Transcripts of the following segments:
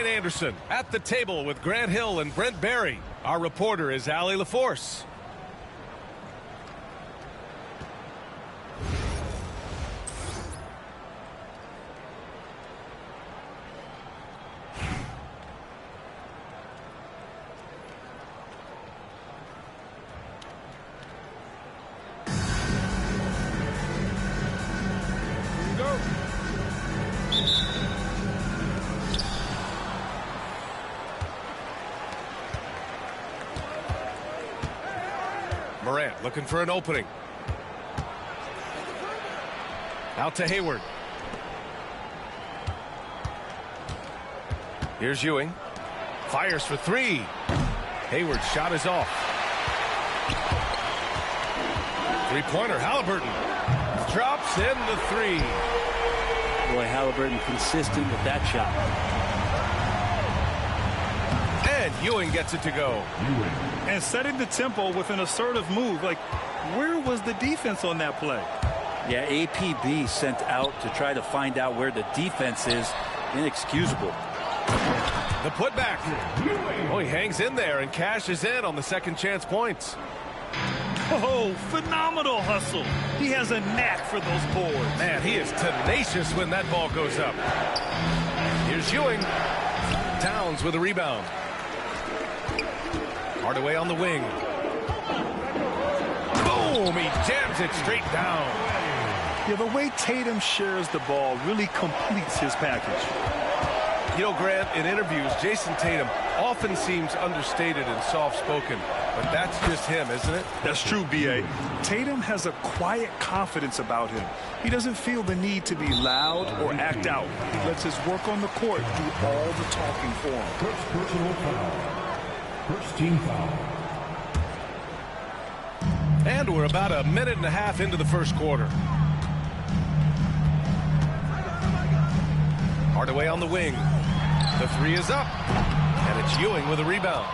Anderson at the table with Grant Hill and Brent Barry. Our reporter is Allie LaForce. Morant looking for an opening. Out to Hayward. Here's Ewing. Fires for three. Hayward's shot is off. Three-pointer, Halliburton. Drops in the three. Boy, Halliburton consistent with that shot. And Ewing gets it to go. And setting the tempo with an assertive move. Like, where was the defense on that play? Yeah, APB sent out to try to find out where the defense is. Inexcusable. The putback. Oh, he hangs in there and cashes in on the second chance points. Oh, phenomenal hustle. He has a knack for those boards. Man, he is tenacious when that ball goes up. Here's Ewing. Towns with a rebound. Hardaway on the wing. Boom! He jams it straight down. Yeah, the way Tatum shares the ball really completes his package. You know, Grant, in interviews, Jason Tatum often seems understated and soft-spoken, but that's just him, isn't it? That's true, B.A. Tatum has a quiet confidence about him. He doesn't feel the need to be loud or act out. He lets his work on the court do all the talking for him. First personal foul. First team foul. And we're about a minute and a half into the first quarter. Hardaway on the wing. The three is up. And it's Ewing with a rebound.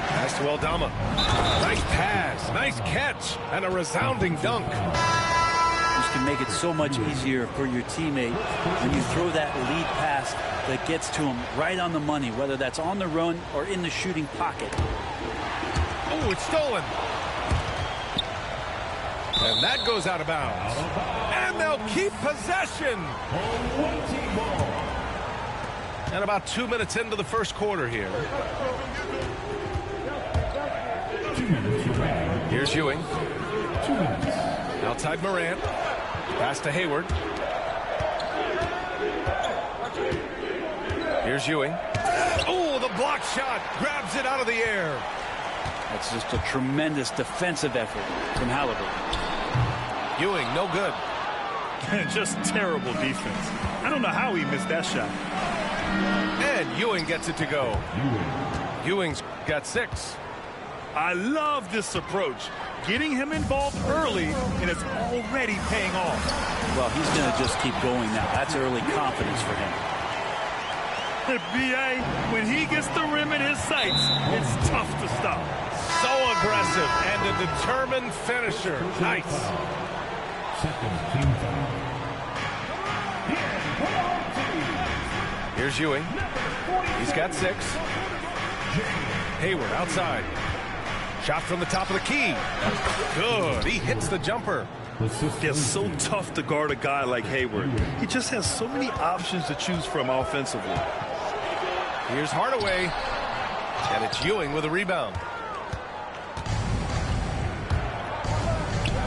Pass to Aldama. Nice pass. Nice catch. And a resounding dunk. This can make it so much easier for your teammate when you throw that lead pass that gets to him right on the money, whether that's on the run or in the shooting pocket. Oh, it's stolen. And that goes out of bounds. And they'll keep possession. And about 2 minutes into the first quarter here. Here's Ewing. Outside Morant. Pass to Hayward. Here's Ewing. Oh, the block shot. Grabs it out of the air. That's just a tremendous defensive effort from Halliburton. Ewing, no good. Just terrible defense. I don't know how he missed that shot. And Ewing gets it to go. Ewing's got 6. I love this approach. Getting him involved early, and it's already paying off. Well, he's going to just keep going now. That's early confidence for him. B.A., when he gets the rim in his sights, it's tough to stop. So aggressive and a determined finisher. Nice. Second team foul. Here's Ewing. He's got 6. Hayward outside. Shot from the top of the key. Good. He hits the jumper. It's so tough to guard a guy like Hayward. He just has so many options to choose from offensively. Here's Hardaway. And it's Ewing with a rebound.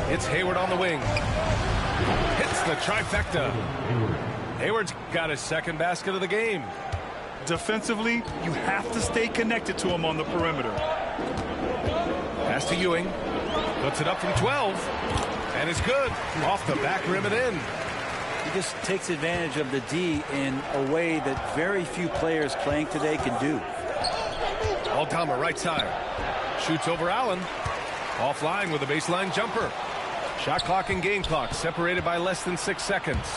It's Hayward on the wing. Hits the trifecta. Hayward's got his second basket of the game. Defensively, you have to stay connected to him on the perimeter. Pass to Ewing. Puts it up from 12. And it's good. Off the back rim and in. He just takes advantage of the D in a way that very few players playing today can do. Aldama right side. Shoots over Allen. Offline with a baseline jumper. Shot clock and game clock separated by less than 6 seconds.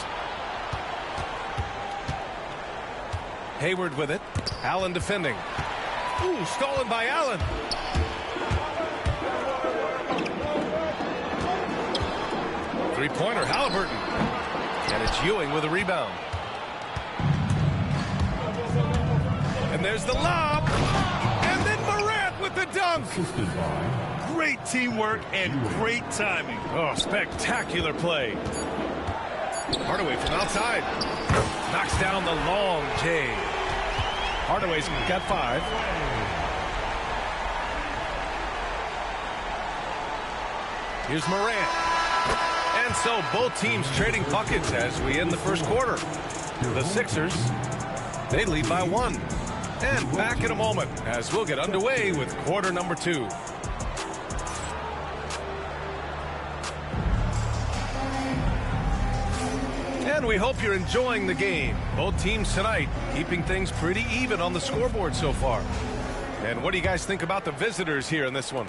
Hayward with it. Allen defending. Ooh, stolen by Allen. Three-pointer, Halliburton. And it's Ewing with a rebound. And there's the lob. And then Morant with the dunk. Great teamwork and great timing. Oh, spectacular play. Hardaway from outside. Knocks down the long J. Hardaway's got 5. Here's Morant. And so both teams trading buckets as we end the first quarter. The Sixers, they lead by 1. And back in a moment as we'll get underway with quarter number 2. And we hope you're enjoying the game. Both teams tonight keeping things pretty even on the scoreboard so far. And what do you guys think about the visitors here in this one?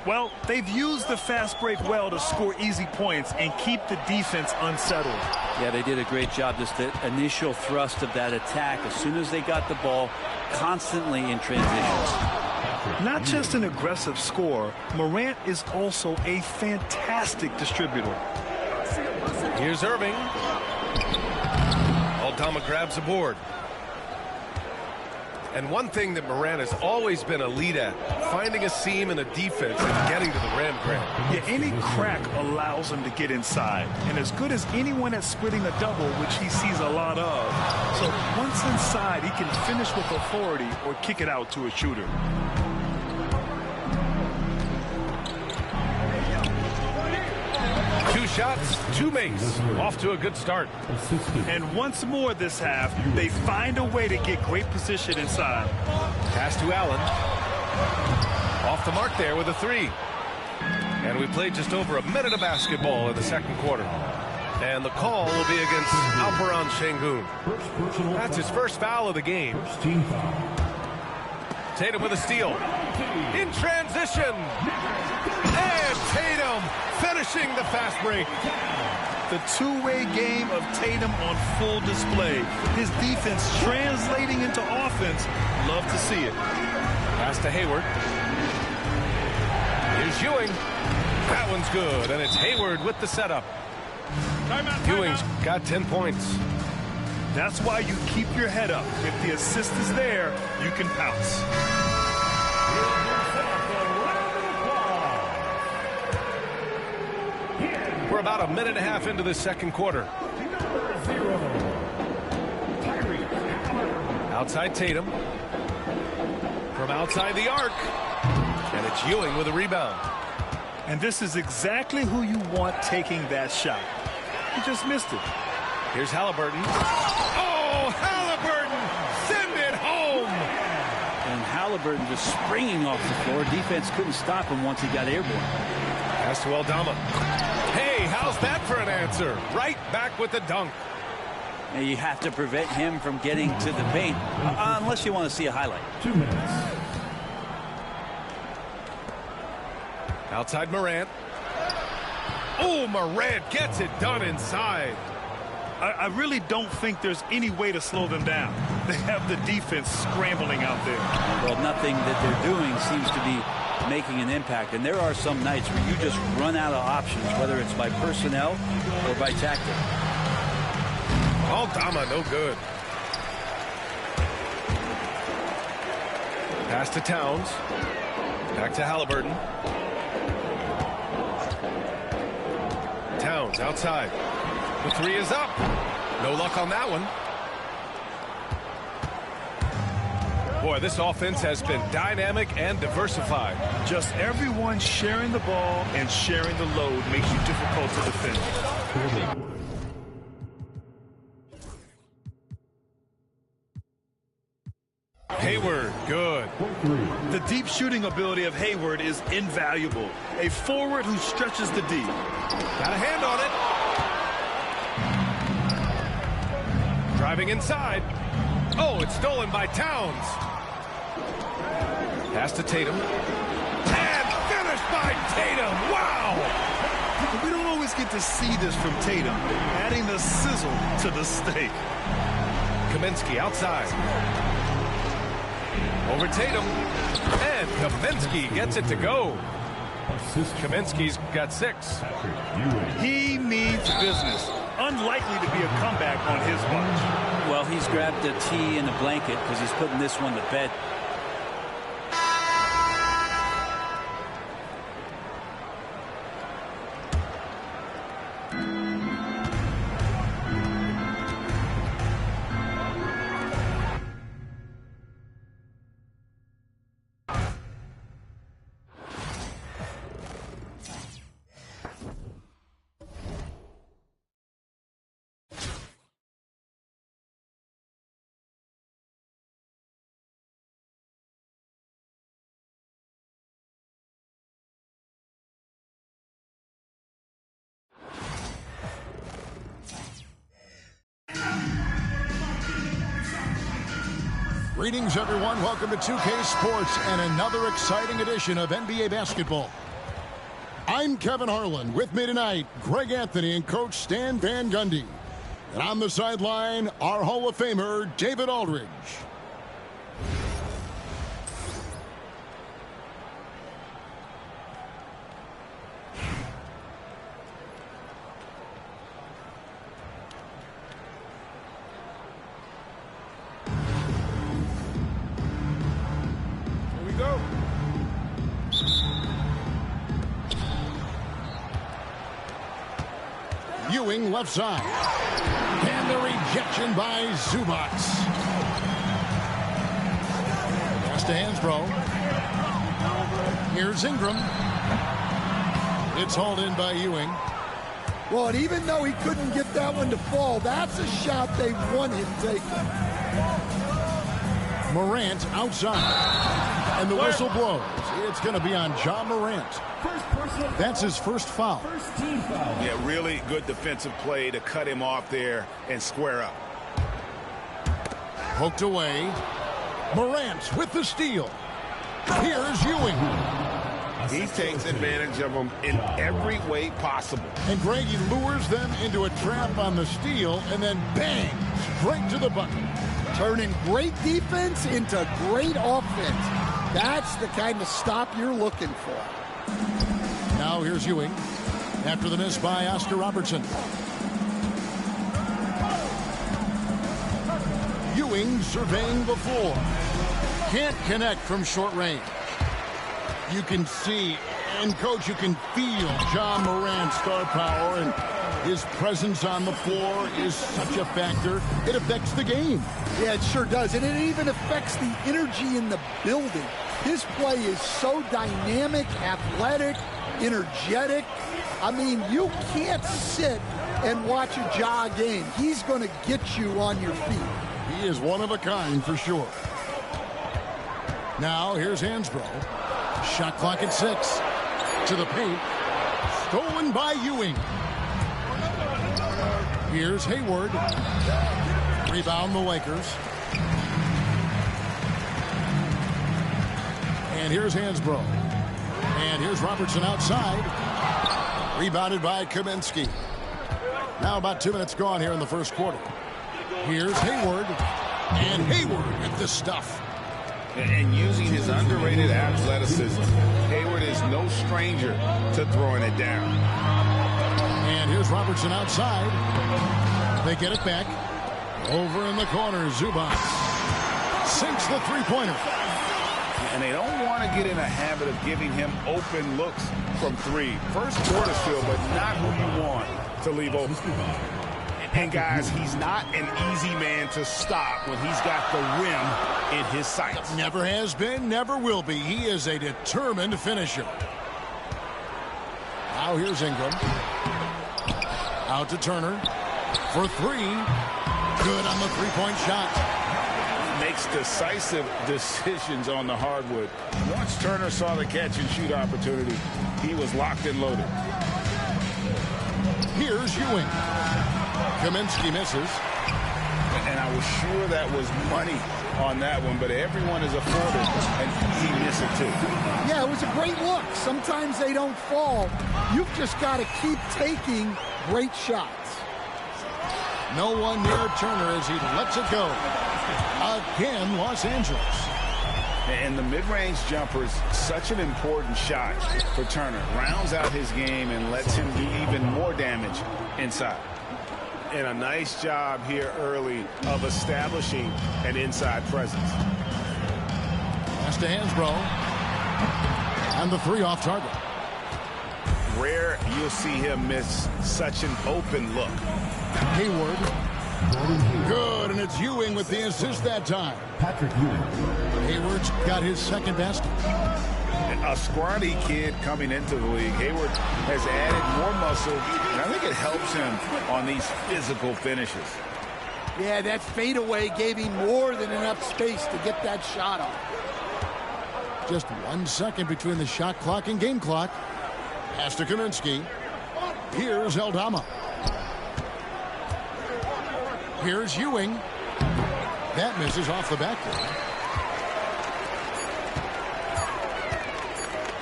Well, they've used the fast break well to score easy points and keep the defense unsettled. Yeah, they did a great job. Just the initial thrust of that attack, as soon as they got the ball, constantly in transitions. Not just an aggressive scorer, Morant is also a fantastic distributor. Here's Irving. Aldama grabs the board. And one thing that Morant has always been a lead at, finding a seam in a defense and getting to the rim, Grant. Yeah, any crack allows him to get inside. And as good as anyone at splitting a double, which he sees a lot of. So once inside, he can finish with authority or kick it out to a shooter. Two shots, 2 makes. Off to a good start. And once more this half, they find a way to get great position inside. Pass to Allen. Off the mark there with a 3. And we played just over a minute of basketball in the second quarter. And the call will be against Alperen Şengün. That's his first foul of the game. Tatum with a steal. In transition. And Tatum finishing the fast break. The two-way game of Tatum on full display. His defense translating into offense. Love to see it. Pass to Hayward. Here's Ewing. That one's good, and it's Hayward with the setup. Ewing's got 10 points. That's why you keep your head up. If the assist is there, you can pounce. We're about a minute and a half into the second quarter. Outside Tatum. From outside the arc. And it's Ewing with a rebound. And this is exactly who you want taking that shot. He just missed it. Here's Halliburton. Oh, Halliburton! Send it home! And Halliburton just springing off the floor. Defense couldn't stop him once he got airborne. Pass to Aldama. Hey, how's that for an answer? Right back with the dunk. And you have to prevent him from getting to the paint, unless you want to see a highlight. 2 minutes. Outside Morant. Oh, Morant gets it done inside. I really don't think there's any way to slow them down. They have the defense scrambling out there. Well, nothing that they're doing seems to be making an impact. And there are some nights where you just run out of options, whether it's by personnel or by tactic. Aldama, no good. Pass to Towns. Back to Halliburton. Towns outside. The 3 is up. No luck on that one. Boy, this offense has been dynamic and diversified. Just everyone sharing the ball and sharing the load makes you difficult to defend. Hayward, good. The deep shooting ability of Hayward is invaluable. A forward who stretches the D. Got a hand on it. Driving inside. Oh, it's stolen by Towns. Pass to Tatum. And finished by Tatum. Wow! We don't always get to see this from Tatum, adding the sizzle to the steak. Kaminsky outside. Over Tatum. And Kaminsky gets it to go. Kaminsky's got 6. He means business. unlikely to be a comeback on his watch. Well, he's grabbed a tea and a blanket because he's putting this one to bed. Greetings, everyone. Welcome to 2K Sports and another exciting edition of NBA basketball. I'm Kevin Harlan. With me tonight, Greg Anthony and Coach Stan Van Gundy. And on the sideline, our Hall of Famer, David Aldridge. Ewing left side. And the rejection by Zubac. Pass to Hansbrough. Here's Ingram. It's hauled in by Ewing. Well, and even though he couldn't get that one to fall, that's a shot they want him taking. Morant outside. And the whistle blows. It's going to be on Ja Morant. That's his first foul. First team foul. Yeah, really good defensive play to cut him off there and square up. Poked away. Morant with the steal. Here's Ewing. He takes advantage of them in every way possible. And Greg, he lures them into a trap on the steal, and then bang, straight to the bucket. Turning great defense into great offense. That's the kind of stop you're looking for. Now here's Ewing after the miss by Oscar Robertson. Ewing surveying the floor. Can't connect from short range. You can see, and coach, you can feel Ja Morant's star power, and his presence on the floor is such a factor. It affects the game. Yeah, it sure does. And it even affects the energy in the building. His play is so dynamic, athletic, energetic. I mean, you can't sit and watch a Ja game. He's going to get you on your feet. He is one of a kind for sure. Now here's Hansbrough. Shot clock at 6. To the paint. Stolen by Ewing. Here's Hayward. Rebound the Lakers. And here's Hansbrough. And here's Robertson outside. Rebounded by Kaminsky. Now about 2 minutes gone here in the first quarter. Here's Hayward. And Hayward with the stuff. And using his underrated athleticism, Hayward is no stranger to throwing it down. And here's Robertson outside. They get it back. Over in the corner, Zubac sinks the three-pointer. And they don't want to get in a habit of giving him open looks from three. First quarter still, but not who you want to leave open. And guys, he's not an easy man to stop when he's got the rim in his sights. Never has been, never will be. He is a determined finisher. Now here's Ingram. Out to Turner for three. Good on the three-point shot. Makes decisive decisions on the hardwood. Once Turner saw the catch-and-shoot opportunity, he was locked and loaded. Here's Ewing. Kaminsky misses. And I was sure that was money on that one, but everyone is afforded, and he missed it too. Yeah, it was a great look. Sometimes they don't fall. You've just got to keep taking great shots. No one near Turner as he lets it go. Again, Los Angeles. And the mid-range jumper is such an important shot for Turner. Rounds out his game and lets him do even more damage inside. And a nice job here early of establishing an inside presence. Pass to Hansbrough. And the 3 off target. Rare you'll see him miss such an open look. Hayward. Good, and it's Ewing with the assist that time. Patrick Ewing. Hayward's got his second basket. A scrawny kid coming into the league. Hayward has added more muscle, and I think it helps him on these physical finishes. Yeah, that fadeaway gave him more than enough space to get that shot off. Just 1 second between the shot clock and game clock. Pass to Kaminsky. Here's Eldama. Here's Ewing. That misses off the backboard.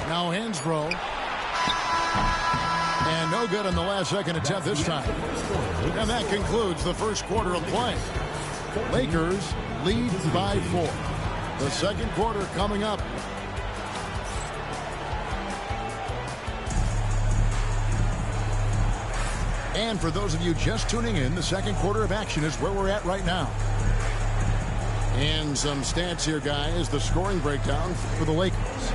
Now Hansbrough. And no good on the last second attempt this time. And that concludes the first quarter of play. Lakers lead by 4. The second quarter coming up. And for those of you just tuning in, the second quarter of action is where we're at right now. And some stats here, guys. The scoring breakdown for the Lakers.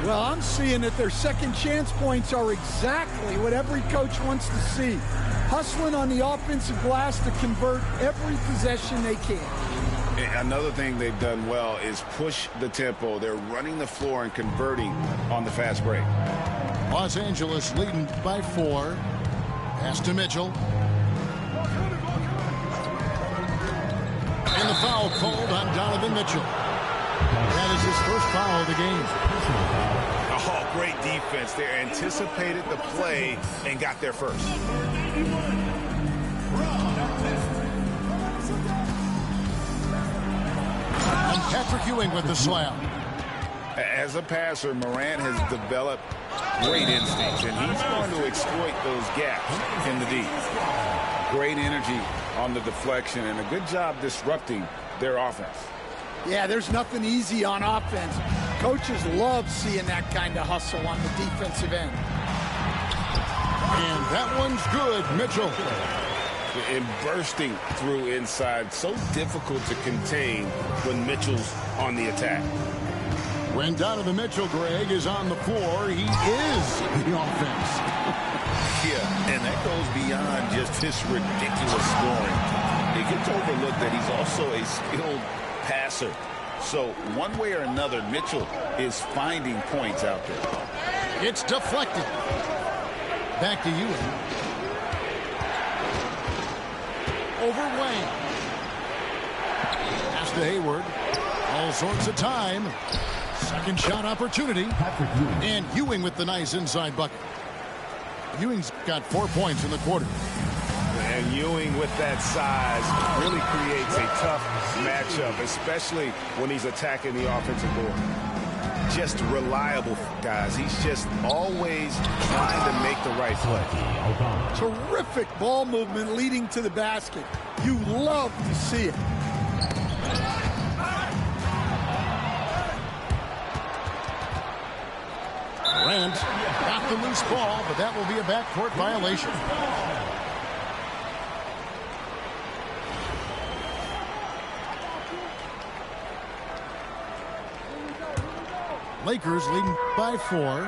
Well, I'm seeing that their second chance points are exactly what every coach wants to see. Hustling on the offensive glass to convert every possession they can. Another thing they've done well is push the tempo. They're running the floor and converting on the fast break. Los Angeles leading by 4. Pass to Mitchell. And the foul called on Donovan Mitchell. That is his first foul of the game. Oh, great defense. They anticipated the play and got there first. And Patrick Ewing with the slam. As a passer, Morant has developed great instincts, and he's going to exploit those gaps in the D. Great energy on the deflection, and a good job disrupting their offense. Yeah, there's nothing easy on offense. Coaches love seeing that kind of hustle on the defensive end. And that one's good, Mitchell. And bursting through inside, so difficult to contain when Mitchell's on the attack. When Donovan Mitchell, Greg, is on the floor, he is the offense. Yeah, and that goes beyond just his ridiculous scoring. It gets overlooked that he's also a skilled passer. So one way or another, Mitchell is finding points out there. It's deflected. Back to Ewing. Over Wayne. Pass to Hayward. All sorts of time. Second shot opportunity. And Ewing with the nice inside bucket. Ewing's got 4 points in the quarter. And Ewing with that size really creates a tough matchup, especially when he's attacking the offensive board. Just reliable, guys. He's just always trying to make the right play. Terrific ball movement leading to the basket. You love to see it. Grant got the loose ball, but that will be a backcourt violation. Lakers leading by 4.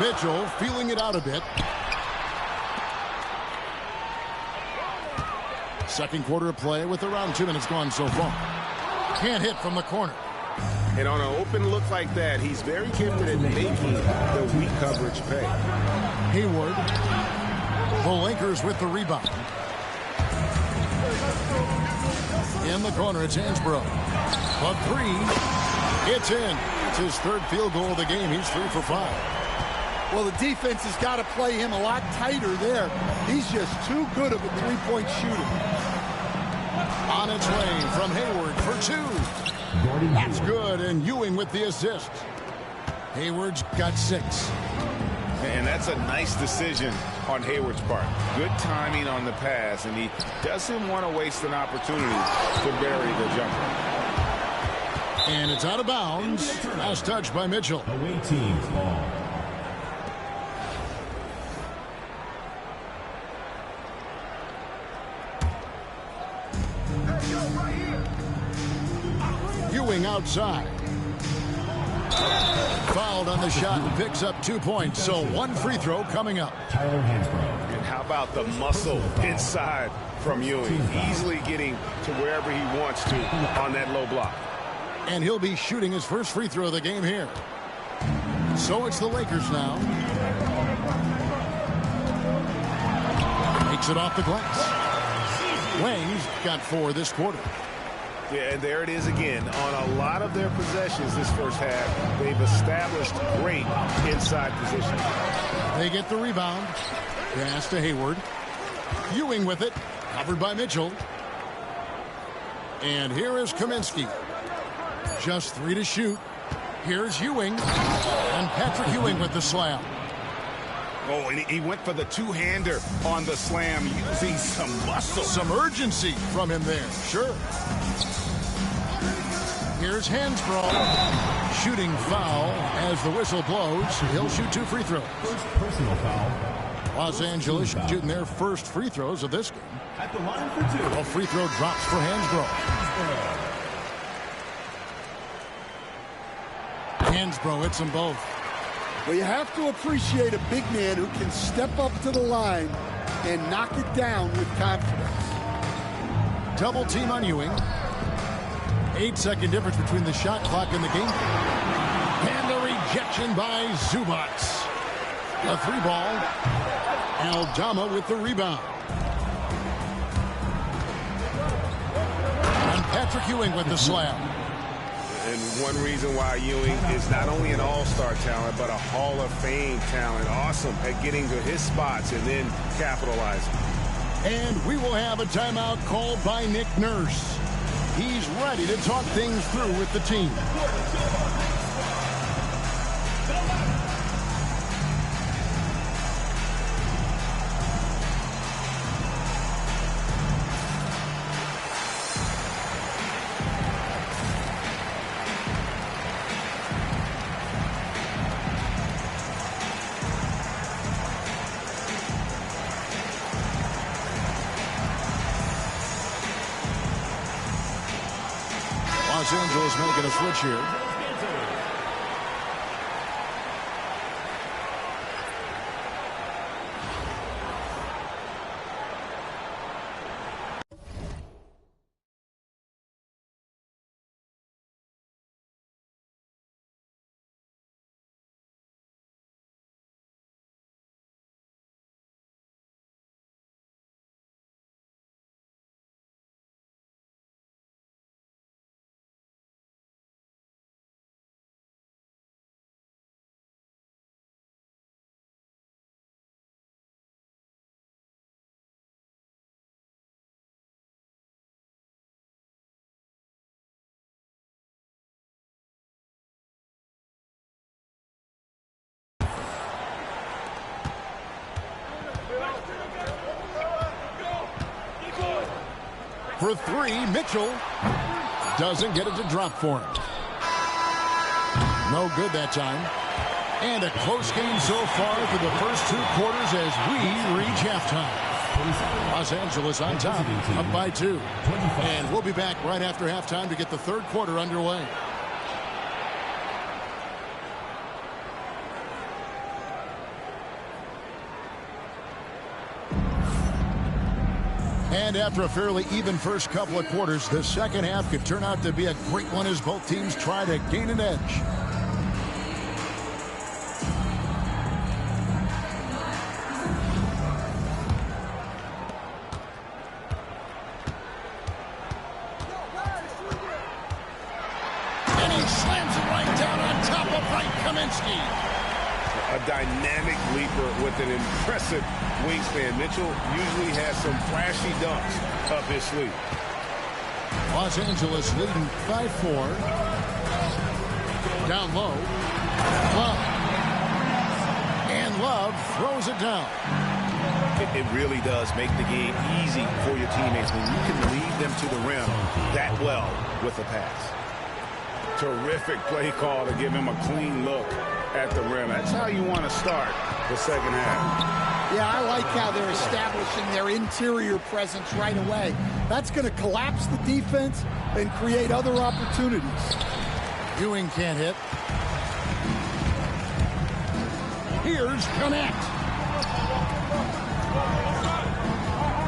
Mitchell feeling it out a bit. Second quarter of play with around 2 minutes gone so far. Can't hit from the corner. And on an open look like that, he's very gifted at making the weak coverage pay. Hayward. The Lakers with the rebound. In the corner, it's Hansbrough. A 3. It's in. It's his third field goal of the game. He's 3 for 5. Well, the defense has got to play him a lot tighter there. He's just too good of a three-point shooter. On its way from Hayward for 2. That's good, and Ewing with the assist. Hayward's got 6. And that's a nice decision on Hayward's part. Good timing on the pass, and he doesn't want to waste an opportunity to bury the jumper. And it's out of bounds. Last touch by Mitchell. Away team's ball. Ewing outside. Fouled on the shot and picks up 2 points. So one free throw coming up. And how about the muscle inside from Ewing? Easily getting to wherever he wants to on that low block. And he'll be shooting his first free throw of the game here. So it's the Lakers now. Makes it off the glass. Wang's got 4 this quarter. Yeah, and there it is again. On a lot of their possessions this first half, they've established great inside position. They get the rebound. Pass to Hayward. Ewing with it. Covered by Mitchell. And here is Kaminsky. Just 3 to shoot. Here's Ewing. And Patrick Ewing with the slam. Oh, and he went for the two-hander on the slam, using some muscle. Some urgency from him there. Sure. Here's Hansbrough. Shooting foul as the whistle blows. He'll shoot 2 free throws. First personal foul. Los Angeles shooting their first free throws of this game. At the line for 2. A free throw drops for Hansbrough. Hansbrough hits them both. Well, you have to appreciate a big man who can step up to the line and knock it down with confidence. Double team on Ewing. 8-second difference between the shot clock and the game. And the rejection by Zubac. A 3-ball. Aldama with the rebound. And Patrick Ewing with the slam. And one reason why Ewing is not only an all-star talent, but a Hall of Fame talent. Awesome at getting to his spots and then capitalizing. And we will have a timeout called by Nick Nurse. He's ready to talk things through with the team. Los Angeles making a switch here. For 3, Mitchell doesn't get it to drop for him. No good that time. And a close game so far for the first 2 quarters as we reach halftime. Los Angeles on top, up by 2. And we'll be back right after halftime to get the 3rd quarter underway. And after a fairly even first couple of quarters, the second half could turn out to be a great one as both teams try to gain an edge. And he slams it right down on top of Frank Kaminsky. A dynamic leaper with an impressive wingspan. Mitchell usually has some flashy dunks up his sleeve. Los Angeles leading 5-4. Down low. Love. And Love throws it down. It really does make the game easy for your teammates when you can lead them to the rim that well with a pass. Terrific play call to give him a clean look. at the rim. That's how you want to start the second half. Yeah, I like how they're establishing their interior presence right away. That's going to collapse the defense and create other opportunities. Ewing can't hit. Here's Connect.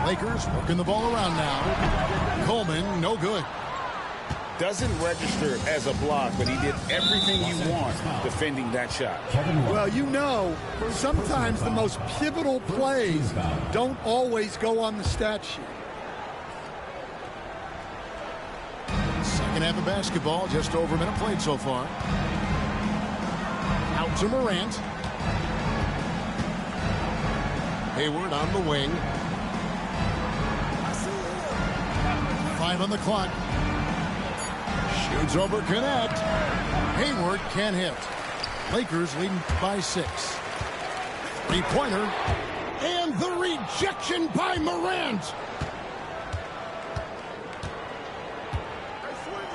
Lakers working the ball around now. Coleman, no good. Doesn't register as a block, but he did everything you want defending that shot. Well, you know, sometimes the most pivotal plays don't always go on the stat sheet. Second half of basketball, just over a minute played so far. Out to Morant. Hayward on the wing. 5 on the clock. Shoots over Connect. Hayward can't hit. Lakers leading by 6. Three-pointer. And the rejection by Morant.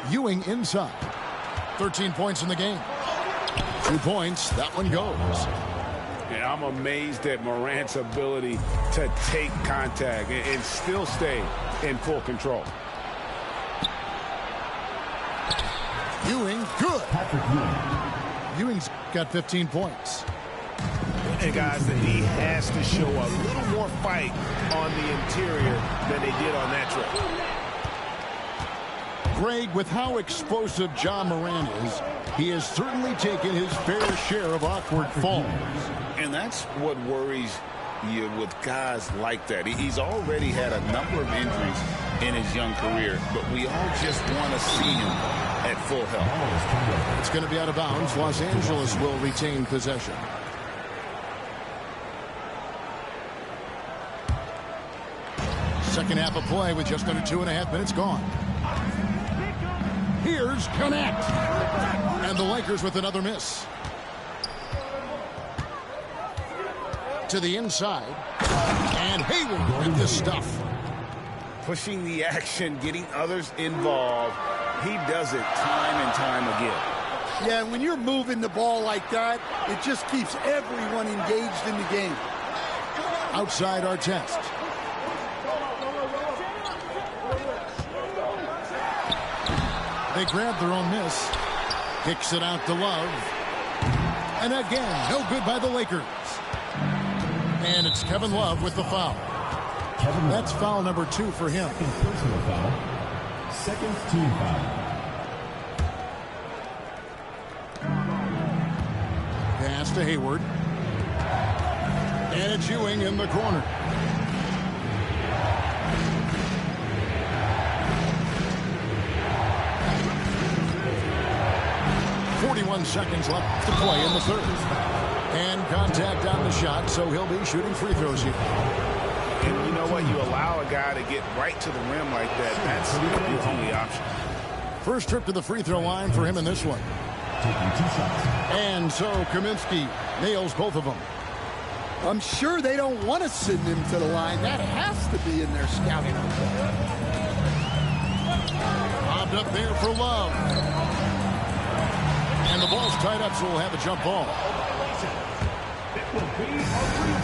Ewing inside. 13 points in the game. 2 points. That one goes. Yeah, I'm amazed at Morant's ability to take contact and still stay in full control. Ewing, good. Ewing's got 15 points. And guys, that he has to show a little more fight on the interior than they did on that trip. Greg, with how explosive John Morant is, he has certainly taken his fair share of awkward falls. And that's what worries you with guys like that. He's already had a number of injuries in his young career, but we all just want to see him at full health. It's going to be out of bounds. Los Angeles will retain possession. Second half of play with just under 2.5 minutes gone. Here's Connect. And the Lakers with another miss. To the inside. And Hayward with this stuff. Pushing the action, getting others involved. He does it time and time again. Yeah, when you're moving the ball like that, it just keeps everyone engaged in the game. Outside our test. They grab their own miss. Kicks it out to Love. And again, no good by the Lakers. And it's Kevin Love with the foul. That's foul number 2 for him. Personal foul. Second team foul. Pass to Hayward. And it's Ewing in the corner. Seconds left to play in the third. And contact on the shot, so he'll be shooting free throws here. And you know what? You allow a guy to get right to the rim like that. That's the only option. First trip to the free throw line for him in this one. And so Kaminsky nails both of them. I'm sure they don't want to send him to the line. That has to be in their scouting report. Bobbed up there for Love. And the ball's tied up, so we'll have a jump ball. It will be a free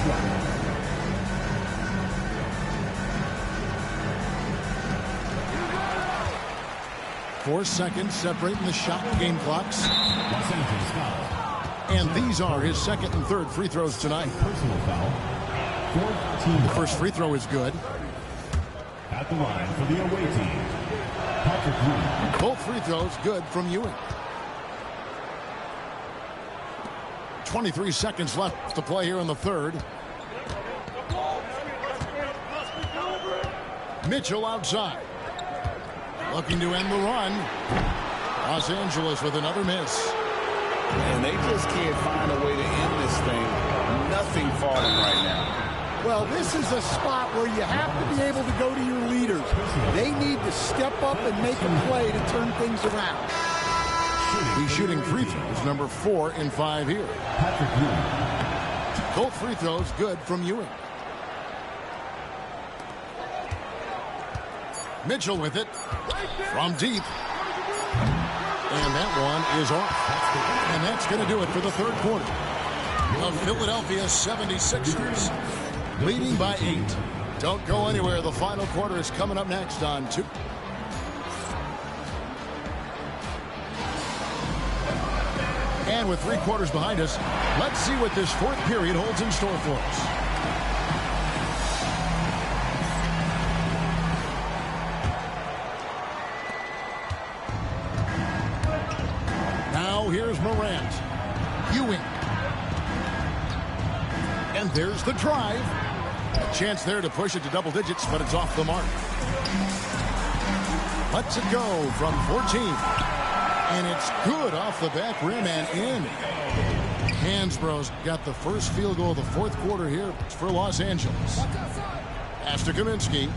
throw. 4 seconds separating the shot game clocks. And these are his second and third free throws tonight. Personal foul. The first free throw is good. At the line for the away team, Patrick Ewing. Both free throws good from Ewing. 23 seconds left to play here in the third. Mitchell outside. Looking to end the run. Los Angeles with another miss. And they just can't find a way to end this thing. Nothing falling right now. Well, this is a spot where you have to be able to go to your leaders. They need to step up and make a play to turn things around. He's shooting free throws, number 4 in 5 here. Patrick Ewing. Both free throws good from Ewing. Mitchell with it from deep. And that one is off. And that's going to do it for the third quarter. The Philadelphia 76ers leading by 8. Don't go anywhere. The final quarter is coming up next on 2. And with 3 quarters behind us, let's see what this fourth period holds in store for us. Now here's Morant. Ewing. And there's the drive. A chance there to push it to double digits, but it's off the mark. Lets it go from 14. And it's good off the back rim and in. Hansbrough's got the first field goal of the fourth quarter here for Los Angeles. Pass to Kaminsky.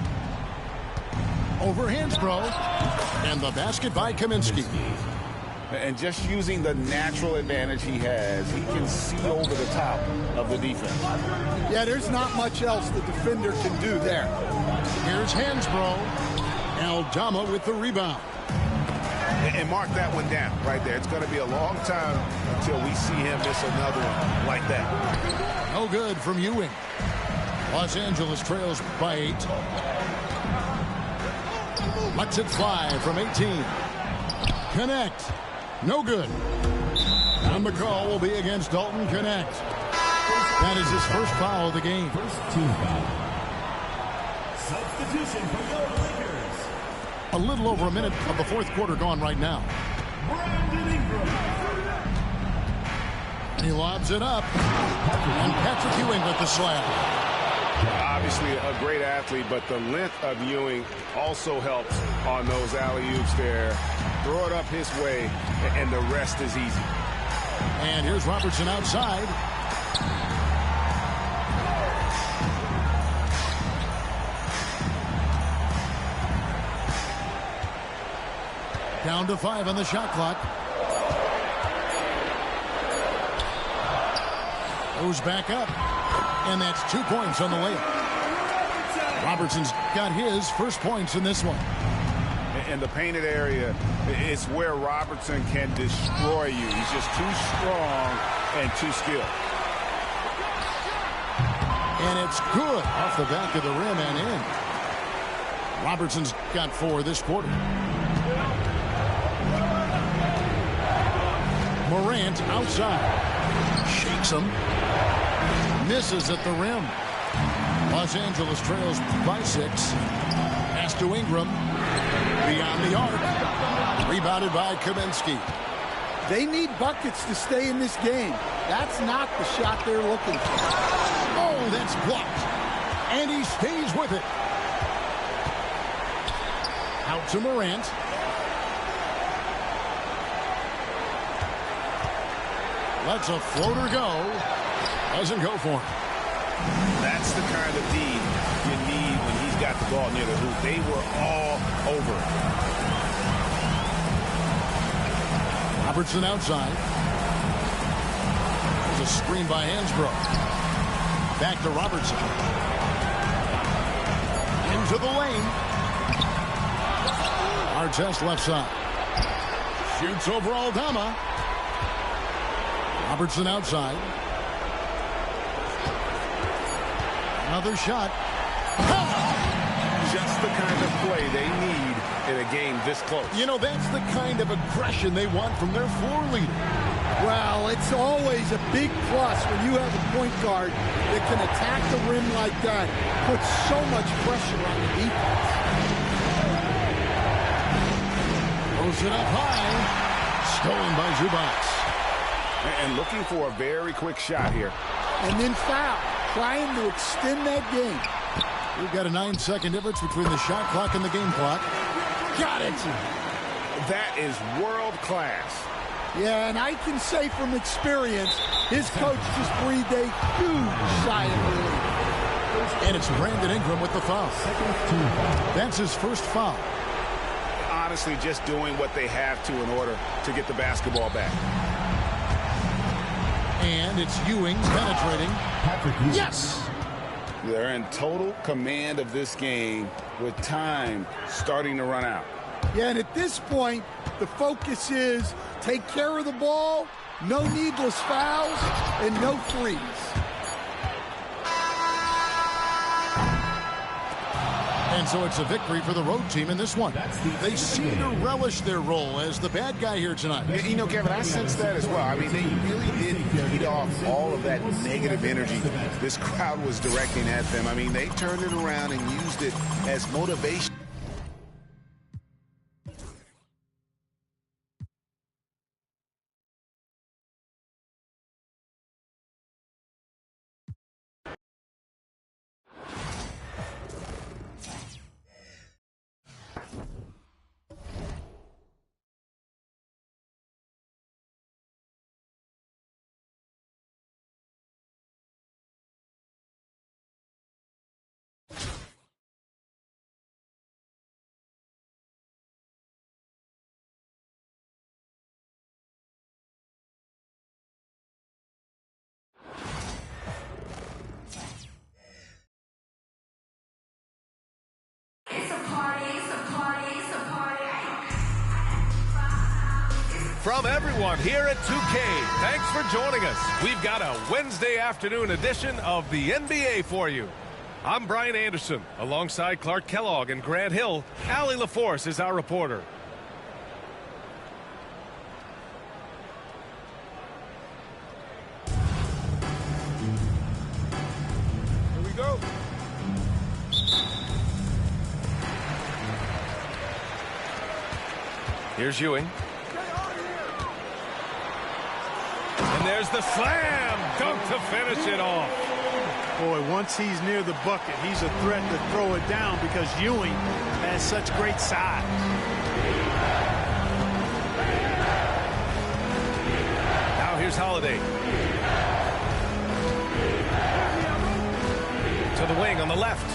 Over Hansbrough. And the basket by Kaminsky. And just using the natural advantage he has, he can see over the top of the defense. Yeah, there's not much else the defender can do there. Here's Hansbrough. Aldama with the rebound. And mark that one down right there. It's going to be a long time until we see him miss another one like that. No good from Ewing. Los Angeles trails by 8. Lets it fly from 18. Connect. No good. And the call will be against Dalton Connect. That is his first foul of the game. First team foul. Substitution for the Lakers. A little over a minute of the fourth quarter gone right now. And he lobs it up. And Patrick Ewing with the slam. Obviously a great athlete, but the length of Ewing also helps on those alley-oops there. Throw it up his way, and the rest is easy. And here's Robertson outside. Down to 5 on the shot clock. Goes back up. And that's 2 points on the layup. Robertson's got his first points in this one. In the painted area, it's where Robertson can destroy you. He's just too strong and too skilled. And it's good off the back of the rim and in. Robertson's got 4 this quarter. Morant outside. Shakes him. Misses at the rim. Los Angeles trails by 6. Pass to Ingram. Beyond the arc. Rebounded by Kaminsky. They need buckets to stay in this game. That's not the shot they're looking for. Oh, that's blocked. And he stays with it. Out to Morant. Lets a floater go. Doesn't go for him. That's the kind of D you need when he's got the ball near the hoop. They were all over it. Robertson outside. There's a screen by Hansbrough. Back to Robertson. Into the lane. Artest left side. Shoots over Aldama. Robertson outside. Another shot. Just the kind of play they need in a game this close. You know, that's the kind of aggression they want from their floor leader. Well, it's always a big plus when you have a point guard that can attack the rim like that. Puts so much pressure on the defense. Throws it up high. Stolen by Zubac. And looking for a very quick shot here. And then foul. Trying to extend that game. We've got a 9-second difference between the shot clock and the game clock. Got it! That is world class. Yeah, and I can say from experience, his coach just breathed a huge sigh of relief. And it's Brandon Ingram with the foul. That's his first foul. Honestly, just doing what they have to in order to get the basketball back. And it's Ewing penetrating. Yes! They're in total command of this game with time starting to run out. Yeah, and at this point, the focus is take care of the ball, no needless fouls, and no threes. And so it's a victory for the road team in this one. They seem to relish their role as the bad guy here tonight. You know, Kevin, I sense that as well. I mean, they really did feed off all of that negative energy this crowd was directing at them. I mean, they turned it around and used it as motivation. From everyone here at 2K, thanks for joining us. We've got a Wednesday afternoon edition of the NBA for you. I'm Brian Anderson, alongside Clark Kellogg and Grant Hill. Allie LaForce is our reporter. Here we go. Here's Ewing. And there's the slam dunk to finish it off. Boy, once he's near the bucket, he's a threat to throw it down because Ewing has such great size. Now here's Holiday. To the wing on the left.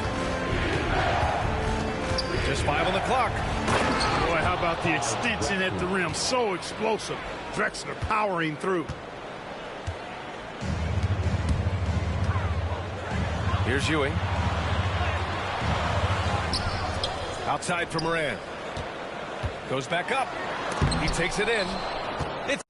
Just 5 on the clock. Boy, how about the extension at the rim? So explosive. Drexler powering through. Here's Ewing. Outside for Moran. Goes back up. He takes it in. It's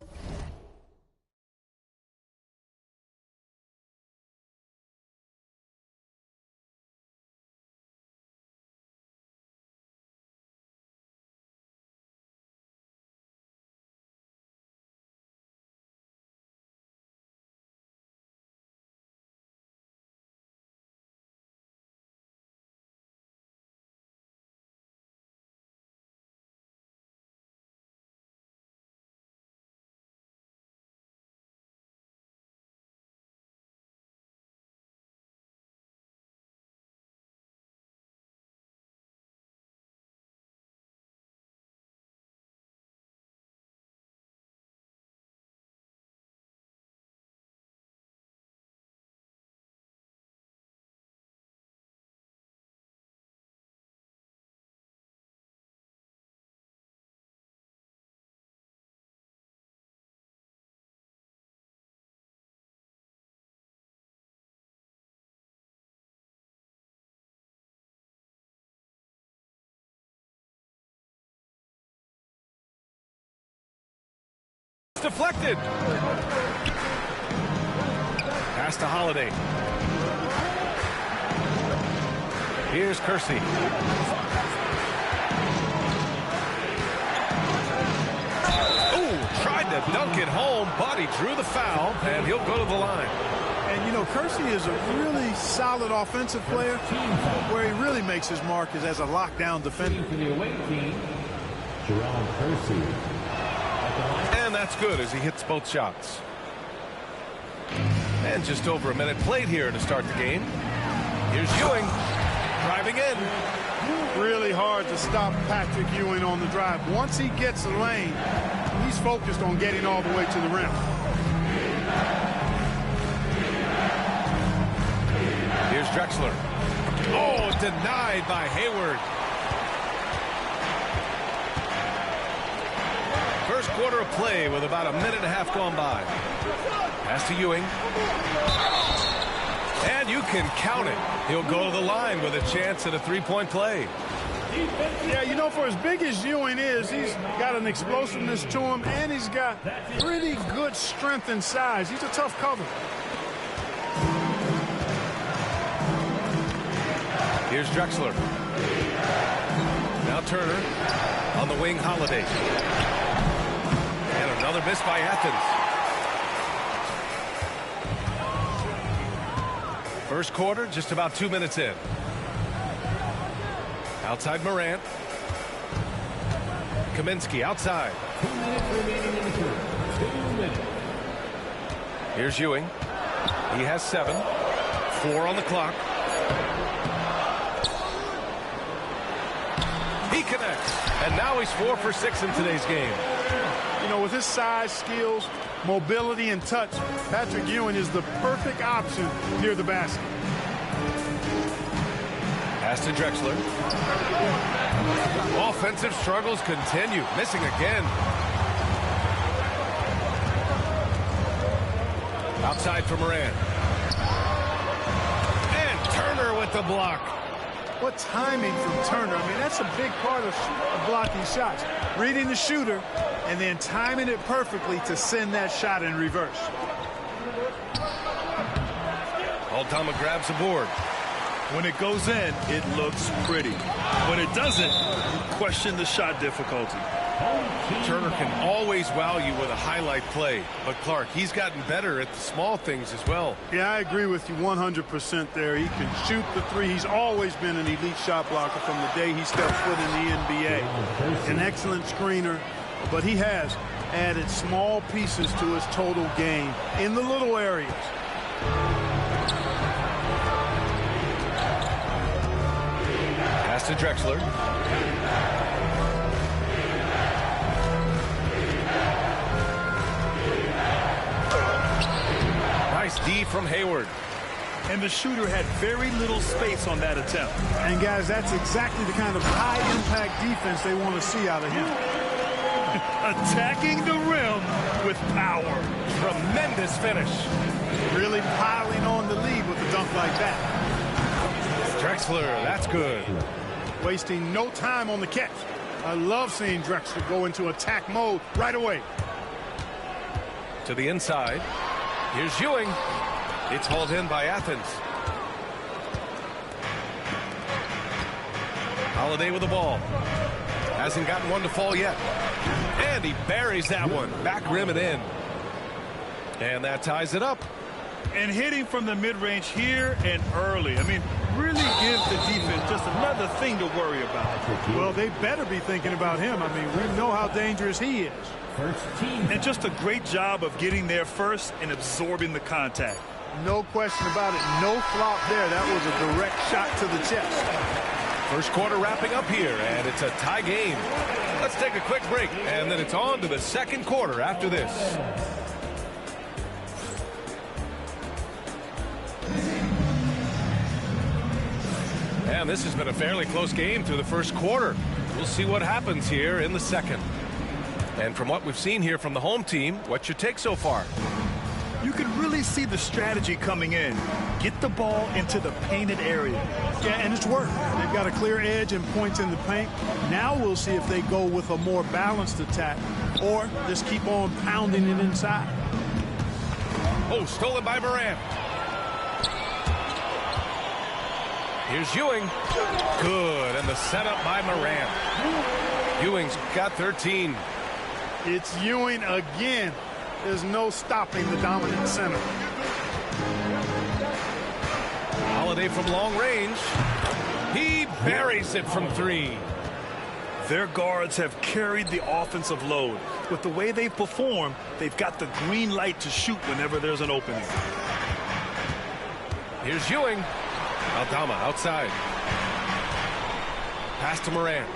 deflected. Pass to Holiday. Here's Kersey. Ooh, tried to dunk it home, but he drew the foul, and he'll go to the line. And, you know, Kersey is a really solid offensive player. Where he really makes his mark is as a lockdown defender. For the away team, Jerome Kersey. And that's good as he hits both shots. And just over a minute played here to start the game. Here's Ewing driving in. Really hard to stop Patrick Ewing on the drive. Once he gets the lane, he's focused on getting all the way to the rim. Here's Drexler. Oh, denied by Hayward. First quarter of play with about a minute and a half gone by. Pass to Ewing. And you can count it. He'll go to the line with a chance at a three-point play. Yeah, you know, for as big as Ewing is, he's got an explosiveness to him, and he's got pretty good strength and size. He's a tough cover. Here's Drexler. Now Turner on the wing, Holiday. And another miss by Athens. First quarter, just about 2 minutes in. Outside Morant. Kaminsky outside. 2 minutes remaining in the third. 2 minutes. Here's Ewing. He has 7. 4 on the clock. He connects. And now he's 4 for 6 in today's game. You know, with his size, skills, mobility, and touch, Patrick Ewing is the perfect option near the basket. Pass to Drexler. Offensive struggles continue. Missing again. Outside for Morant. And Turner with the block. What timing from Turner. I mean, that's a big part of blocking shots. Reading the shooter and then timing it perfectly to send that shot in reverse. Aldama grabs the board. When it goes in, it looks pretty. When it doesn't, you question the shot difficulty. Turner can always wow you with a highlight play. But Clark, he's gotten better at the small things as well. Yeah, I agree with you 100% there. He can shoot the three. He's always been an elite shot blocker from the day he stepped foot in the NBA. An excellent screener, but he has added small pieces to his total game in the little areas. Pass to Drexler. Nice D from Hayward. And the shooter had very little space on that attempt. And guys, that's exactly the kind of high-impact defense they want to see out of him. Attacking the rim with power. Tremendous finish. Really piling on the lead with a dunk like that. Drexler, that's good. Wasting no time on the catch. I love seeing Drexler go into attack mode right away. To the inside. Here's Ewing. It's hauled in by Athens. Holiday with the ball. Hasn't gotten one to fall yet. And he buries that one. Back rim and in. And that ties it up. And hitting from the mid-range here and early. I mean, really gives the defense just another thing to worry about. Well, they better be thinking about him. I mean, we know how dangerous he is. And just a great job of getting there first and absorbing the contact. No question about it. No flop there. That was a direct shot to the chest. First quarter wrapping up here, and it's a tie game. Let's take a quick break, and then it's on to the second quarter after this. And this has been a fairly close game through the first quarter. We'll see what happens here in the second. And from what we've seen here from the home team, what's your take so far? You can really see the strategy coming in. Get the ball into the painted area. Yeah, and it's worked. They've got a clear edge and points in the paint. Now we'll see if they go with a more balanced attack or just keep on pounding it inside. Oh, stolen by Morant. Here's Ewing. Good, and the setup by Morant. Ewing's got 13. It's Ewing again. There's no stopping the dominant center. Holiday from long range. He buries it from 3. Their guards have carried the offensive load. With the way they perform, they've got the green light to shoot whenever there's an opening. Here's Ewing. Aldama outside. Pass to Morant.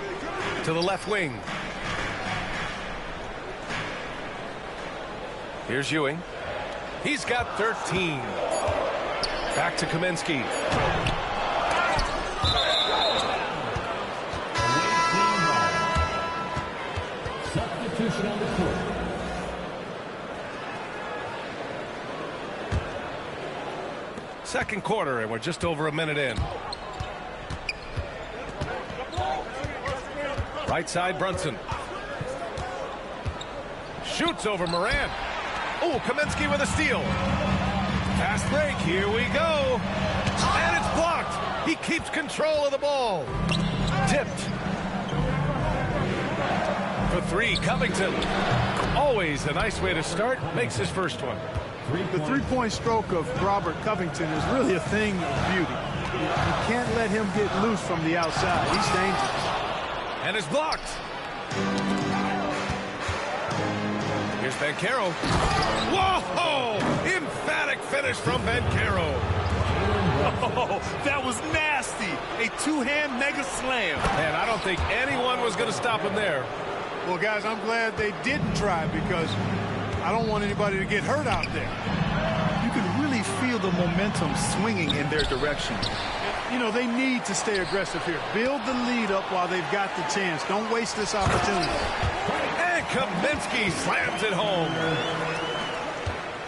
To the left wing. Here's Ewing. He's got 13. Back to Kaminsky. Substitution on the court. Second second quarter, and we're just over a minute in. Right side, Brunson. Shoots over Morant. Oh, Kaminsky with a steal. Fast break, here we go. And it's blocked. He keeps control of the ball. Tipped. For three, Covington. Always a nice way to start. Makes his first one. The three-point stroke of Robert Covington is really a thing of beauty. You can't let him get loose from the outside. He's dangerous. And is blocked. Here's Banchero. Whoa! Emphatic finish from Banchero. Oh, that was nasty. A two-hand mega slam. And I don't think anyone was going to stop him there. Well, guys, I'm glad they didn't try because I don't want anybody to get hurt out there. You can really feel the momentum swinging in their direction. You know, they need to stay aggressive here. Build the lead up while they've got the chance. Don't waste this opportunity. And Kaminsky slams it home.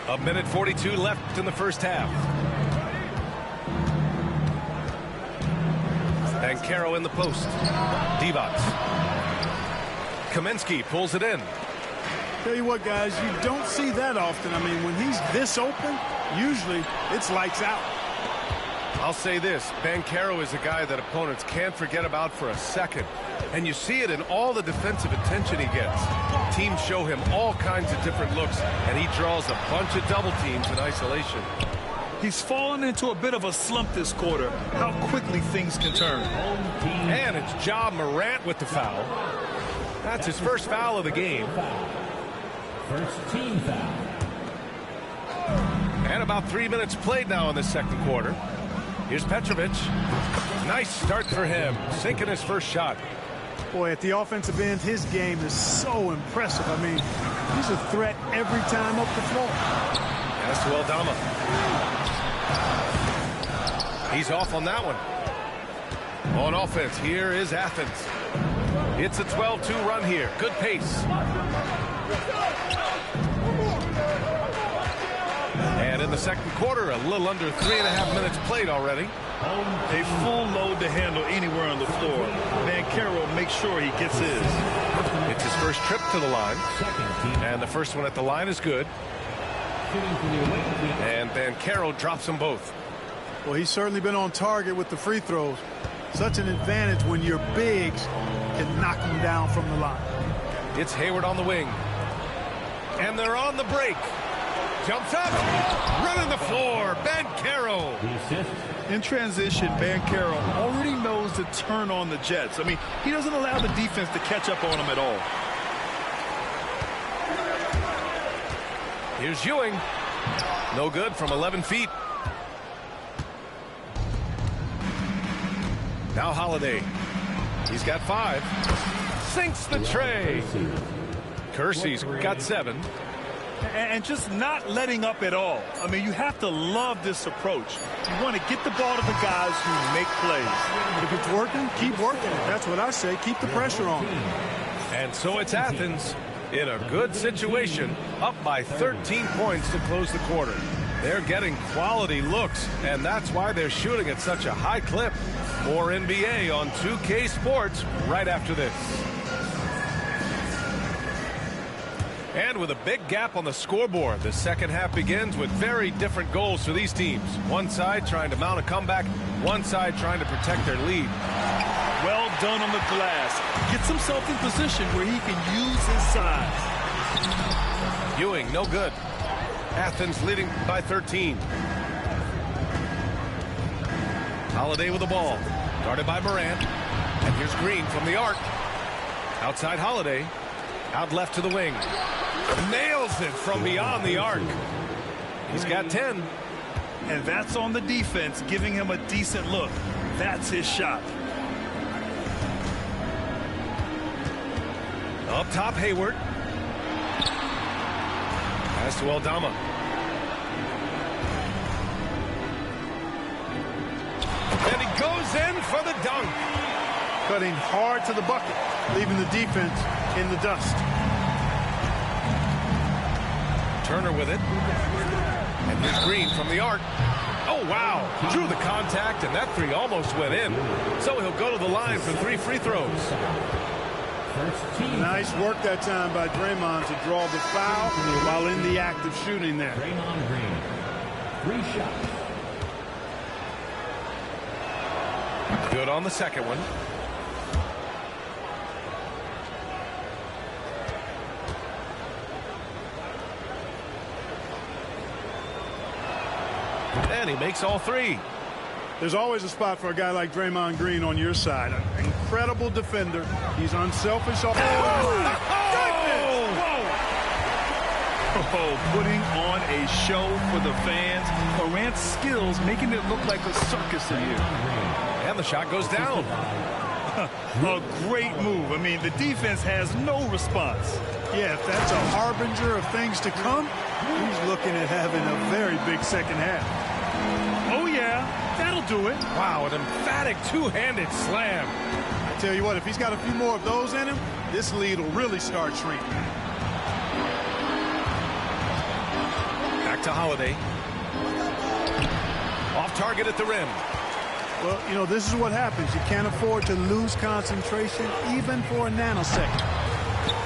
A minute 42 left in the first half. Banchero in the post. Divac. Kaminsky pulls it in. Tell you what, guys, you don't see that often. I mean, when he's this open, usually it's lights out. I'll say this, Banchero is a guy that opponents can't forget about for a second. And you see it in all the defensive attention he gets. Teams show him all kinds of different looks, and he draws a bunch of double teams in isolation. He's fallen into a bit of a slump this quarter. How quickly things can turn. And it's Ja Morant with the foul. That's his first foul of the game. First team foul. And about 3 minutes played now in the second quarter. Here's Petrovic. Nice start for him, sinking his first shot. Boy, at the offensive end, his game is so impressive. I mean, he's a threat every time up the floor. Pass to Aldama. He's off on that one. On offense, here is Athens. It's a 12-2 run here. Good pace. And in the second quarter, a little under 3.5 minutes played already. A full load to handle anywhere on the floor. Banchero makes sure he gets his. It's his first trip to the line. And the first one at the line is good. And Banchero drops them both. Well, he's certainly been on target with the free throws. Such an advantage when your bigs can knock them down from the line. It's Hayward on the wing. And they're on the break. Jumps up, running the floor, Banchero. In transition, Banchero already knows to turn on the Jets. I mean, he doesn't allow the defense to catch up on him at all. Here's Ewing. No good from 11 feet. Now Holiday. He's got 5. Sinks the tray. Kersey's got 7. And just not letting up at all. I mean, you have to love this approach. You want to get the ball to the guys who make plays. If it's working, keep working. That's what I say. Keep the pressure on. And so it's Athens in a good situation, up by 13 points to close the quarter. They're getting quality looks, and that's why they're shooting at such a high clip. More NBA on 2K Sports right after this. And with a big gap on the scoreboard, the second half begins with very different goals for these teams. One side trying to mount a comeback, one side trying to protect their lead. Well done on the glass. Gets himself in position where he can use his size. Ewing, no good. Athens leading by 13. Holiday with the ball. Guarded by Morant. And here's Green from the arc. Outside Holiday. Out left to the wing. Nails it from beyond the arc. He's got 10. And that's on the defense, giving him a decent look. That's his shot. Up top, Hayward. Pass to Aldama. And he goes in for the dunk. Cutting hard to the bucket, leaving the defense in the dust. Turner with it. And here's Green from the arc. Oh, wow. Drew the contact, and that three almost went in. So he'll go to the line for 3 free throws. Nice work that time by Draymond to draw the foul while in the act of shooting there. Draymond Green, 3 shots. Good on the second one. And he makes all 3. There's always a spot for a guy like Draymond Green on your side. An incredible defender. He's unselfish. Oh, my goodness! Whoa! Oh, putting on a show for the fans. Morant's skills making it look like a circus in here. And the shot goes down. A great move. I mean, the defense has no response. Yeah, if that's a harbinger of things to come, he's looking at having a very big second half. Oh, yeah. That'll do it. Wow, an emphatic two-handed slam. I tell you what, if he's got a few more of those in him, this lead will really start shrinking. Back to Holiday. Off target at the rim. Well, you know, this is what happens. You can't afford to lose concentration even for a nanosecond.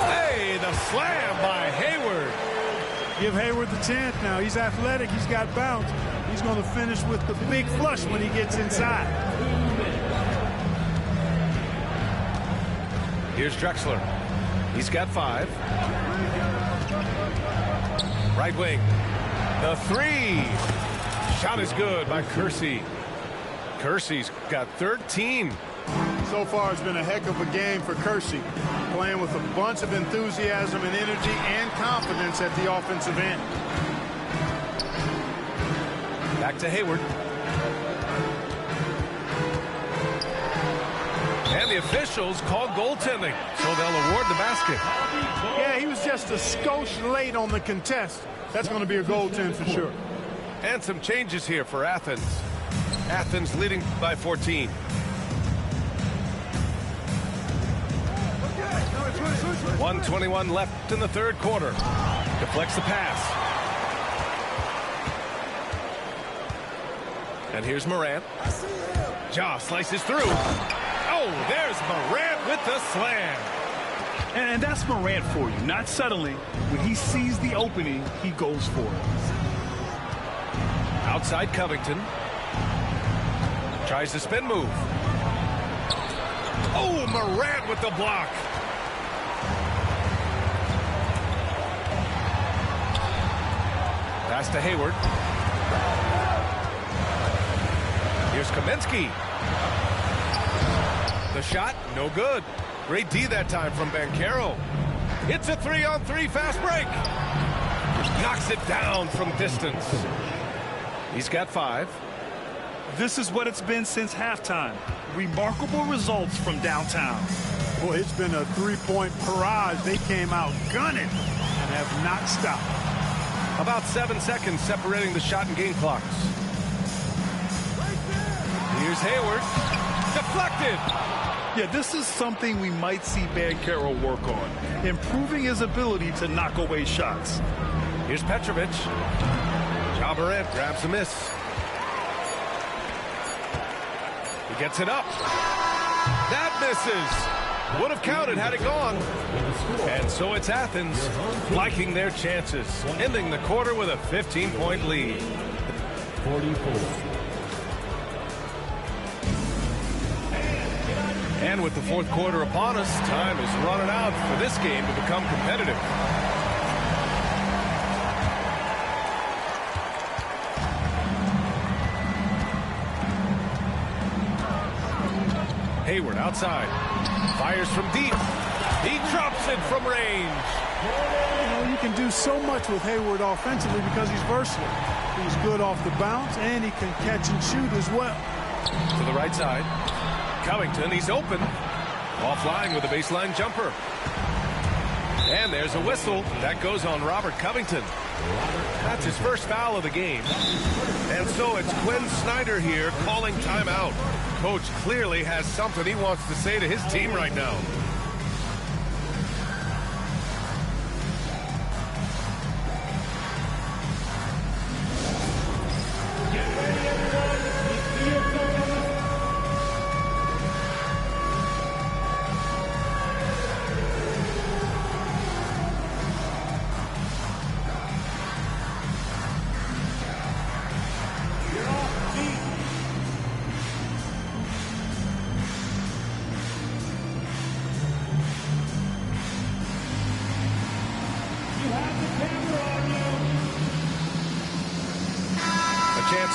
Hey, the slam by Hayward. Give Hayward the chance now. He's athletic. He's got bounce. He's going to finish with the big flush when he gets inside. Here's Drexler. He's got 5. Right wing. The 3. Shot is good by Kersey. Kersey's got 13. So far, it's been a heck of a game for Kersey, playing with a bunch of enthusiasm and energy and confidence at the offensive end. Back to Hayward. And the officials called goaltending, so they'll award the basket. Yeah, he was just a skosh late on the contest. That's going to be a goaltend for sure. And some changes here for Athens. Athens leading by 14. .121 left in the third quarter. Deflects the pass. And here's Morant. Ja slices through. Oh, there's Morant with the slam. And that's Morant for you. Not suddenly. When he sees the opening, he goes for it. Outside Covington. Tries the spin move. Oh, Morant with the block. Pass to Hayward. Here's Kaminsky. The shot, no good. Great D that time from Banchero. It's a 3-on-3 fast break. Knocks it down from distance. He's got 5. This is what it's been since halftime. Remarkable results from downtown. Boy, it's been a three-point barrage. They came out gunning and have not stopped. About 7 seconds separating the shot and game clocks. Here's Hayward. Deflected. Yeah, this is something we might see Banchero work on. Improving his ability to knock away shots. Here's Petrovic. Ja Morant grabs a miss. He gets it up. That misses. Would have counted had it gone. And so it's Athens liking their chances, ending the quarter with a 15-point lead. 44. And with the fourth quarter upon us, time is running out for this game to become competitive. Hayward outside. Fires from deep. He drops it from range. You know, you can do so much with Hayward offensively because he's versatile. He's good off the bounce, and he can catch and shoot as well. To the right side. Covington, he's open. Offline with a baseline jumper. And there's a whistle. That goes on Robert Covington. That's his first foul of the game. And so it's Quinn Snyder here calling timeout. Coach clearly has something he wants to say to his team right now.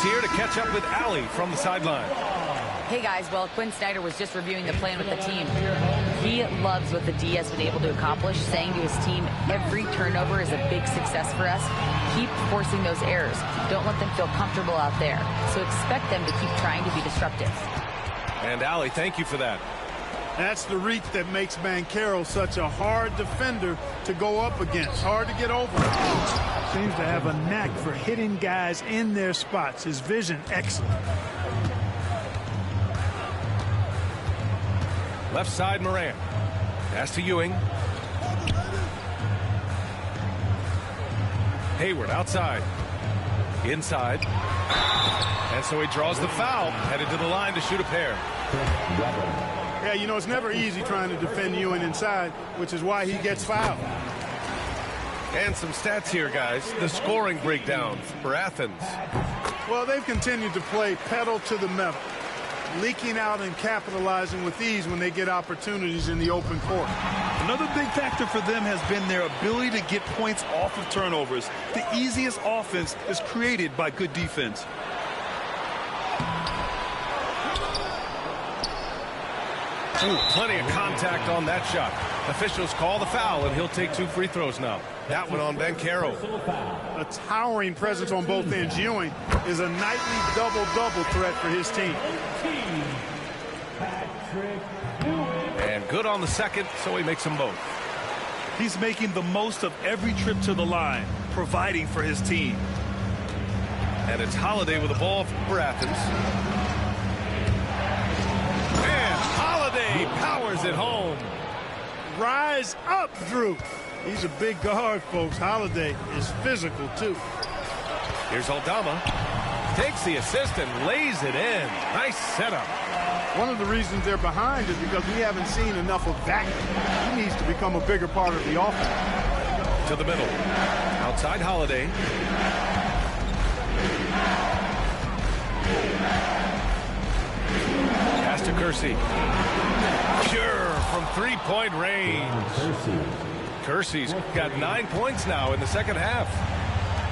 She's here to catch up with Allie from the sideline. Hey guys, well, Quinn Snyder was just reviewing the plan with the team. He loves what the D has been able to accomplish, saying to his team, every turnover is a big success for us. Keep forcing those errors. Don't let them feel comfortable out there. So expect them to keep trying to be disruptive. And Allie, thank you for that. That's the reach that makes Banchero such a hard defender to go up against. Hard to get over. Seems to have a knack for hitting guys in their spots. His vision, excellent. Left side, Moran. Pass to Ewing. Hayward outside. Inside. And so he draws the foul. Headed to the line to shoot a pair. Yeah, you know, it's never easy trying to defend Ewing inside, which is why he gets fouled. And some stats here, guys. The scoring breakdown for Athens. Well, they've continued to play pedal to the metal, leaking out and capitalizing with ease when they get opportunities in the open court. Another big factor for them has been their ability to get points off of turnovers. The easiest offense is created by good defense. Ooh, plenty of contact on that shot. Officials call the foul, and he'll take 2 free throws now. That one on Banchero. A towering presence on both ends. Ewing is a nightly double-double threat for his team. And good on the second, so he makes them both. He's making the most of every trip to the line, providing for his team. And it's Holiday with the ball for Athens. And Holiday powers it home. Rise up, Drew. He's a big guard, folks. Holiday is physical, too. Here's Aldama. Takes the assist and lays it in. Nice setup. One of the reasons they're behind is because we haven't seen enough of that. He needs to become a bigger part of the offense. To the middle. Outside Holiday. Pass to Kersey. Pure from three-point range. Kersey's got 9 points now in the second half.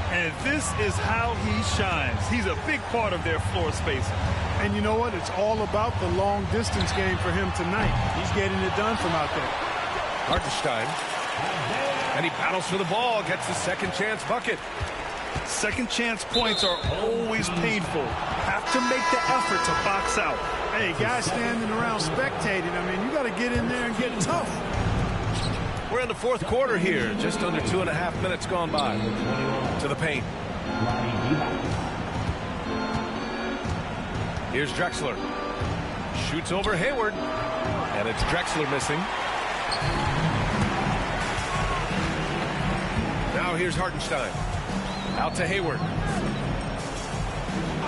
And this is how he shines. He's a big part of their floor space. And you know what? It's all about the long-distance game for him tonight. He's getting it done from out there. Hartenstein. And he battles for the ball, gets the second chance bucket. Second chance points are always painful. Have to make the effort to box out. Hey, guys standing around spectating, I mean, you got to get in there and get tough. We're in the fourth quarter here. Just under 2.5 minutes gone by. To the paint. Here's Drexler. Shoots over Hayward. And it's Drexler missing. Now here's Hartenstein. Out to Hayward.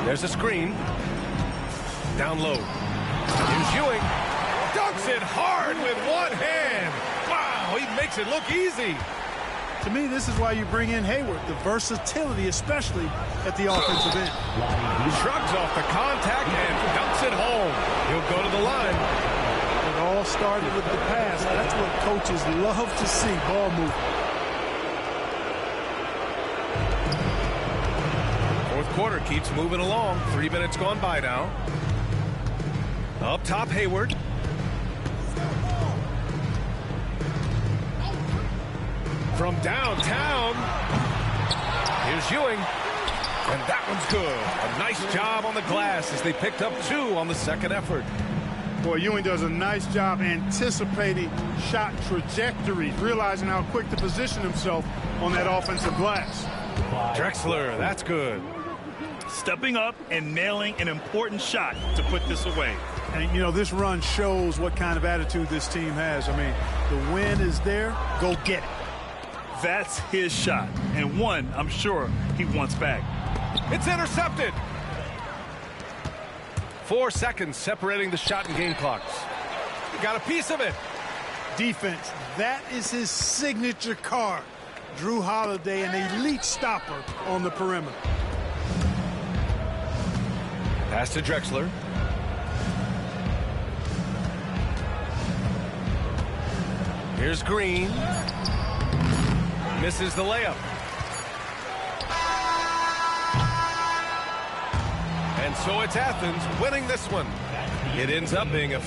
There's a screen. Down low. Here's Ewing. Dunks it hard with one hand. Wow, he makes it look easy. To me, this is why you bring in Hayward, the versatility, especially at the offensive end. Shrugs off the contact and dunks it home. He'll go to the line. It all started with the pass. That's what coaches love to see, ball movement. Fourth quarter keeps moving along. 3 minutes gone by now. Up top, Hayward. From downtown, here's Ewing. And that one's good. A nice job on the glass as they picked up 2 on the second effort. Boy, Ewing does a nice job anticipating shot trajectories, realizing how quick to position himself on that offensive glass. Drexler, that's good. Stepping up and nailing an important shot to put this away. And, you know, this run shows what kind of attitude this team has. I mean, the win is there. Go get it. That's his shot, and one I'm sure he wants back. It's intercepted. 4 seconds separating the shot and game clocks. Got a piece of it. Defense, that is his signature card. Drew Holiday, an elite stopper on the perimeter. Pass to Drexler. Here's Green. Misses the layup. And so it's Athens winning this one. It ends up being a